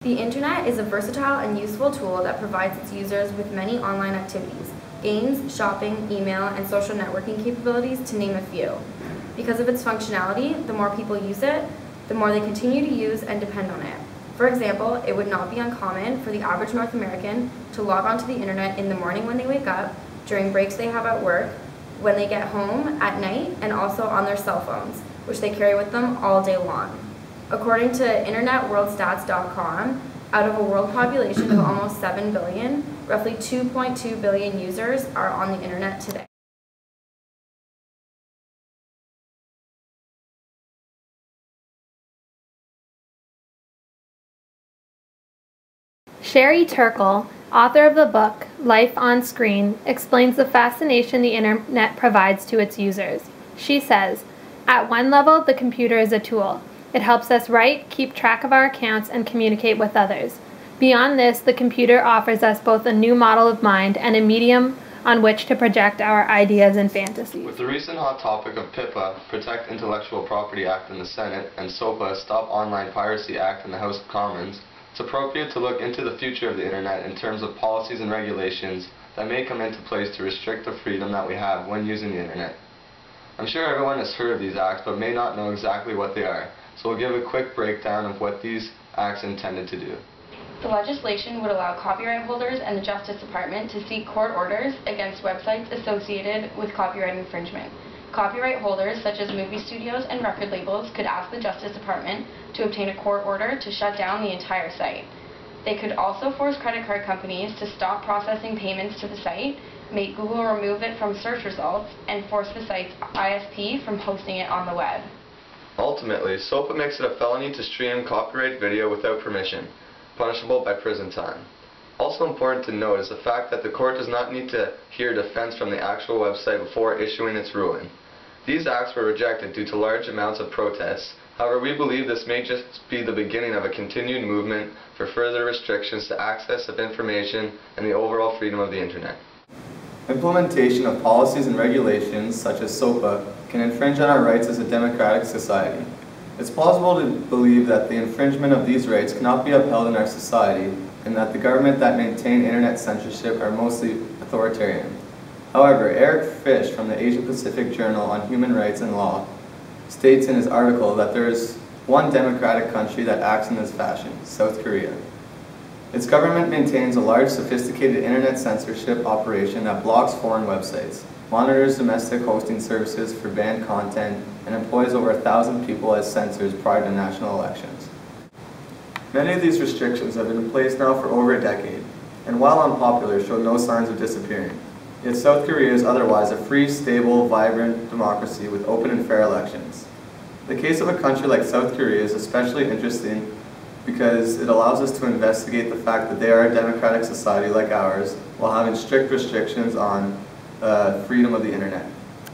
The internet is a versatile and useful tool that provides its users with many online activities, games, shopping, email, and social networking capabilities, to name a few. Because of its functionality, the more people use it, the more they continue to use and depend on it. For example, it would not be uncommon for the average North American to log onto the internet in the morning when they wake up, during breaks they have at work, when they get home, at night, and also on their cell phones, which they carry with them all day long. According to InternetWorldStats.com, out of a world population of almost 7 billion, roughly 2.2 billion users are on the internet today. Sherry Turkle, author of the book Life on Screen, explains the fascination the internet provides to its users. She says, "At one level, the computer is a tool. It helps us write, keep track of our accounts, and communicate with others. Beyond this, the computer offers us both a new model of mind and a medium on which to project our ideas and fantasies." With the recent hot topic of PIPA, Protect Intellectual Property Act in the Senate, and SOPA, Stop Online Piracy Act in the House of Commons, it's appropriate to look into the future of the internet in terms of policies and regulations that may come into place to restrict the freedom that we have when using the internet. I'm sure everyone has heard of these acts but may not know exactly what they are, so we'll give a quick breakdown of what these acts intended to do. The legislation would allow copyright holders and the Justice Department to seek court orders against websites associated with copyright infringement. Copyright holders, such as movie studios and record labels, could ask the Justice Department to obtain a court order to shut down the entire site. They could also force credit card companies to stop processing payments to the site, make Google remove it from search results, and force the site's ISP from hosting it on the web. Ultimately, SOPA makes it a felony to stream copyright video without permission, punishable by prison time. Also important to note is the fact that the court does not need to hear defense from the actual website before issuing its ruling. These acts were rejected due to large amounts of protests. However, we believe this may just be the beginning of a continued movement for further restrictions to access of information and the overall freedom of the internet. Implementation of policies and regulations, such as SOPA, can infringe on our rights as a democratic society. It's plausible to believe that the infringement of these rights cannot be upheld in our society, and that the government that maintain internet censorship are mostly authoritarian. However, Eric Fish from the Asia Pacific Journal on Human Rights and Law states in his article that there is one democratic country that acts in this fashion, South Korea. Its government maintains a large, sophisticated internet censorship operation that blocks foreign websites, monitors domestic hosting services for banned content, and employs over 1,000 people as censors prior to national elections. Many of these restrictions have been in place now for over a decade, and while unpopular, show no signs of disappearing. Yet South Korea is otherwise a free, stable, vibrant democracy with open and fair elections. The case of a country like South Korea is especially interesting because it allows us to investigate the fact that they are a democratic society like ours while having strict restrictions on freedom of the internet.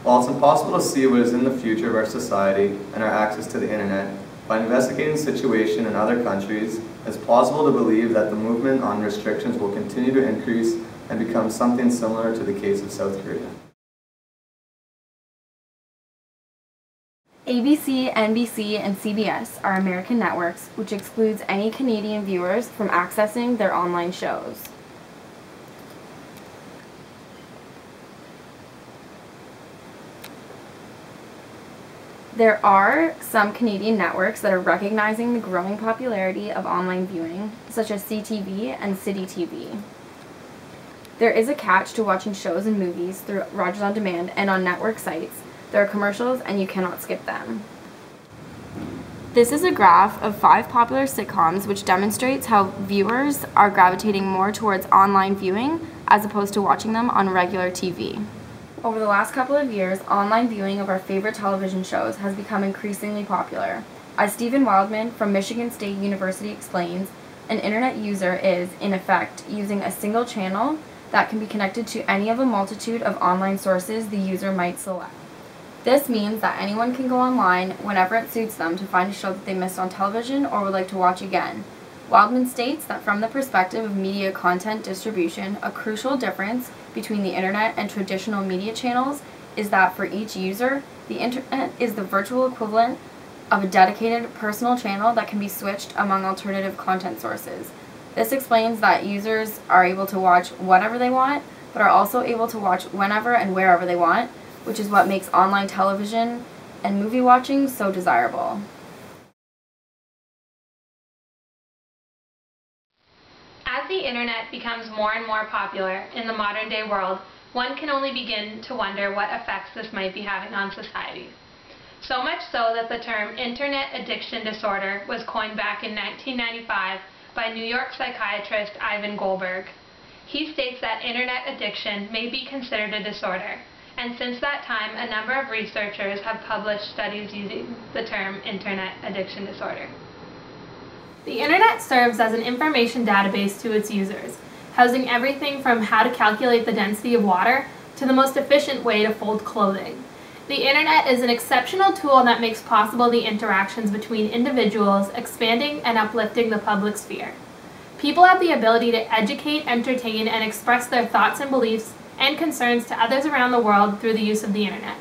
While it's impossible to see what is in the future of our society and our access to the internet, by investigating the situation in other countries, it's plausible to believe that the movement on restrictions will continue to increase and become something similar to the case of South Korea. ABC, NBC, and CBS are American networks, which excludes any Canadian viewers from accessing their online shows. There are some Canadian networks that are recognizing the growing popularity of online viewing, such as CTV and City TV. There is a catch to watching shows and movies through Rogers On Demand and on network sites. There are commercials and you cannot skip them. This is a graph of 5 popular sitcoms which demonstrates how viewers are gravitating more towards online viewing as opposed to watching them on regular TV. Over the last couple of years, online viewing of our favorite television shows has become increasingly popular. As Stephen Wildman from Michigan State University explains, an internet user is, in effect, using a single channel that can be connected to any of a multitude of online sources the user might select. This means that anyone can go online whenever it suits them to find a show that they missed on television or would like to watch again. Wildman states that from the perspective of media content distribution, a crucial difference between the internet and traditional media channels is that for each user, the internet is the virtual equivalent of a dedicated personal channel that can be switched among alternative content sources. This explains that users are able to watch whatever they want, but are also able to watch whenever and wherever they want, which is what makes online television and movie watching so desirable. As the internet becomes more and more popular in the modern day world, one can only begin to wonder what effects this might be having on society. So much so that the term internet addiction disorder was coined back in 1995 by New York psychiatrist Ivan Goldberg. He states that internet addiction may be considered a disorder, and since that time a number of researchers have published studies using the term internet addiction disorder. The internet serves as an information database to its users, housing everything from how to calculate the density of water to the most efficient way to fold clothing. The internet is an exceptional tool that makes possible the interactions between individuals, expanding and uplifting the public sphere. People have the ability to educate, entertain, and express their thoughts and beliefs and concerns to others around the world through the use of the internet.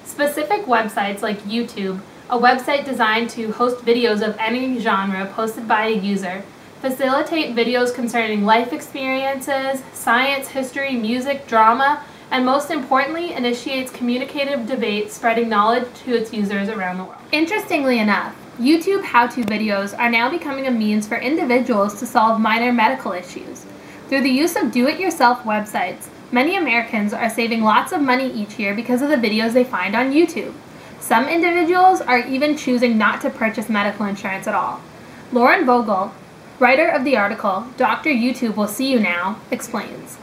Specific websites like YouTube, a website designed to host videos of any genre posted by a user, facilitate videos concerning life experiences, science, history, music, drama, and most importantly, initiates communicative debate, spreading knowledge to its users around the world. Interestingly enough, YouTube how-to videos are now becoming a means for individuals to solve minor medical issues. Through the use of do-it-yourself websites, many Americans are saving lots of money each year because of the videos they find on YouTube. Some individuals are even choosing not to purchase medical insurance at all. Lauren Vogel, writer of the article, Dr. YouTube Will See You Now, explains.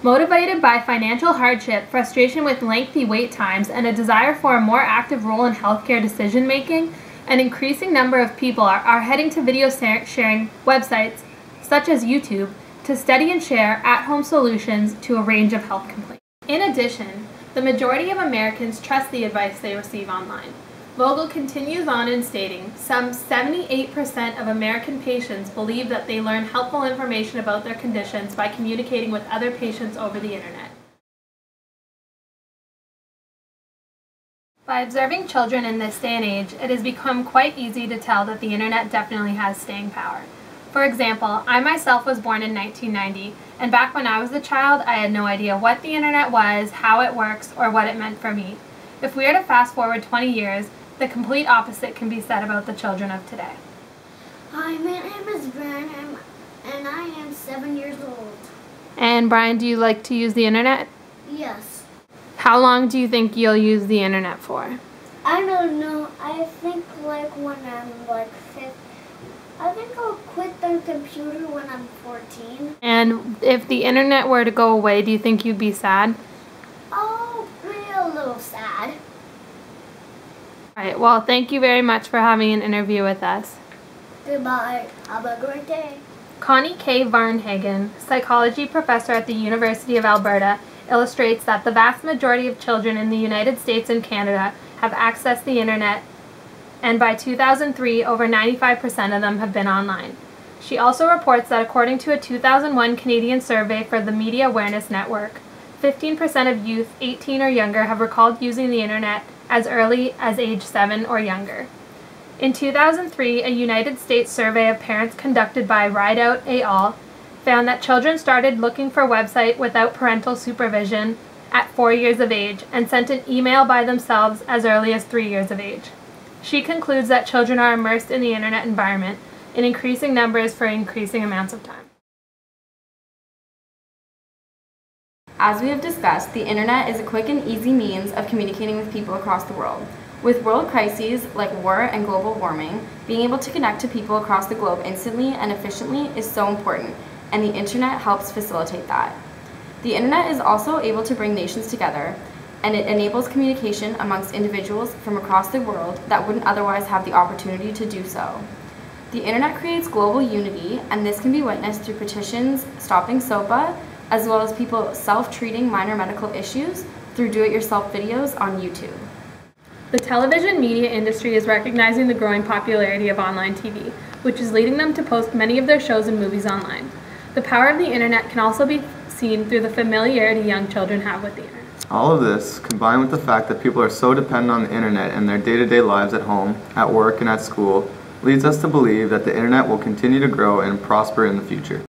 Motivated by financial hardship, frustration with lengthy wait times, and a desire for a more active role in healthcare decision-making, an increasing number of people are heading to video sharing websites, such as YouTube, to study and share at-home solutions to a range of health complaints. In addition, the majority of Americans trust the advice they receive online. Vogel continues on in stating, some 78% of American patients believe that they learn helpful information about their conditions by communicating with other patients over the internet. By observing children in this day and age, it has become quite easy to tell that the internet definitely has staying power. For example, I myself was born in 1990, and back when I was a child, I had no idea what the internet was, how it works, or what it meant for me. If we are to fast forward 20 years, the complete opposite can be said about the children of today. Hi, my name is Brian, and I am 7 years old. And Brian, do you like to use the internet? Yes. How long do you think you'll use the internet for? I don't know. I think like when I'm like 5. I think I'll quit the computer when I'm 14. And if the internet were to go away, do you think you'd be sad? I'll be a little sad. All right, well, thank you very much for having an interview with us. Goodbye. Have a great day. Connie K. Varnhagen, psychology professor at the University of Alberta, illustrates that the vast majority of children in the United States and Canada have accessed the internet, and by 2003, over 95% of them have been online. She also reports that according to a 2001 Canadian survey for the Media Awareness Network, 15% of youth 18 or younger have recalled using the internet as early as age 7 or younger. In 2003, a United States survey of parents conducted by Rideout et al. Found that children started looking for a website without parental supervision at 4 years of age and sent an email by themselves as early as 3 years of age. She concludes that children are immersed in the internet environment in increasing numbers for increasing amounts of time. As we have discussed, the internet is a quick and easy means of communicating with people across the world. With world crises like war and global warming, being able to connect to people across the globe instantly and efficiently is so important, and the internet helps facilitate that. The internet is also able to bring nations together, and it enables communication amongst individuals from across the world that wouldn't otherwise have the opportunity to do so. The internet creates global unity, and this can be witnessed through petitions stopping SOPA, as well as people self-treating minor medical issues through do-it-yourself videos on YouTube. The television media industry is recognizing the growing popularity of online TV, which is leading them to post many of their shows and movies online. The power of the internet can also be seen through the familiarity young children have with the internet. All of this, combined with the fact that people are so dependent on the internet in their day-to-day lives at home, at work, and at school, leads us to believe that the internet will continue to grow and prosper in the future.